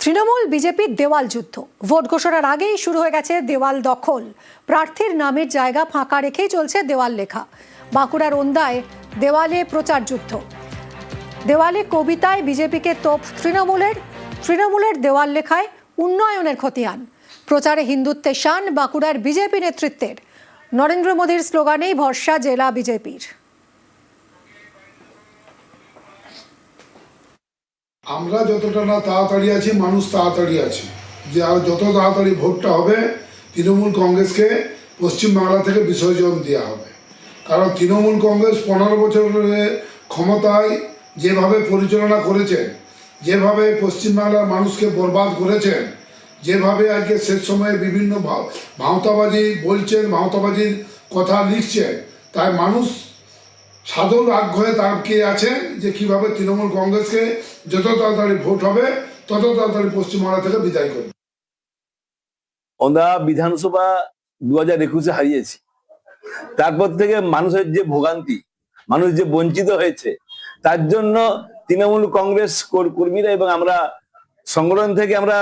তৃণমূল বিজেপির দেওয়াল যুদ্ধ। ভোট ঘোষণার আগেই শুরু হয়ে গেছে দেওয়াল দখল। প্রার্থীর নামের জায়গা ফাঁকা রেখেই চলছে দেওয়াল লেখা। বাঁকুড়ার ওন্দায় দেওয়ালে প্রচার যুদ্ধ। দেওয়ালে কবিতায় বিজেপিকে তোপ তৃণমূলের দেওয়াল লেখায় উন্নয়নের খতিয়ান। প্রচারে হিন্দুত্বের শান বাঁকুড়ার বিজেপি নেতৃত্বের। নরেন্দ্র মোদীর স্লোগানেই ভরসা জেলা বিজেপির। আমরা যতটা না তাড়াতাড়ি আছি, মানুষ তাড়াতাড়ি আছে যে আর যত তাড়াতাড়ি ভোটটা হবে তৃণমূল কংগ্রেসকে পশ্চিমবাংলা থেকে বিসর্জন দেওয়া হবে। কারণ তৃণমূল কংগ্রেস 15 বছর ক্ষমতায় যেভাবে পরিচালনা করেছেন, যেভাবে পশ্চিমবাংলার মানুষকে বরবাদ করেছেন, যেভাবে আজকে শেষ সময়ে বিভিন্ন ভাঁওতাবাজি বলছেন, ভাঁওতাবাজির কথা লিখছেন, তাই মানুষ সাধারণ আগ্রহে তাকিয়ে আছেন যে কিভাবে তৃণমূল কংগ্রেসকে যত তাড়াতাড়ি ভোট হবে তত তাড়াতাড়ি পশ্চিমবাংলা থেকে বিদায় করবে। আমরা বিধানসভা 2021-এ হারিয়েছি। তারপর থেকে মানুষের যে ভোগান্তি, মানুষ যে বঞ্চিত হয়েছে, তার জন্য তৃণমূল কংগ্রেস কর্মীরা এবং আমরা সংগঠন থেকে আমরা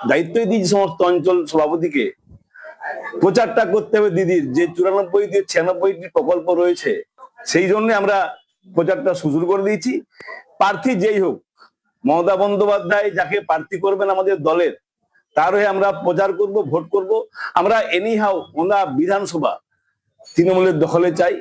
দায়িত্বই দিয়েছি সমস্ত অঞ্চল সভাপতিকে প্রচারটা করতে হবে দিদির যে 94-96টি প্রকল্প রয়েছে। সেই জন্য আমরা প্রচারটা শুরু করে দিয়েছি। প্রার্থী যেই হোক, মমতা বন্দ্যোপাধ্যায় যাকে প্রার্থী করবেন আমাদের দলের, তার হয়ে আমরা প্রচার করব, ভোট করব। আমরা এনিহাও ওনা বিধানসভা তৃণমূলের দখলে চাই।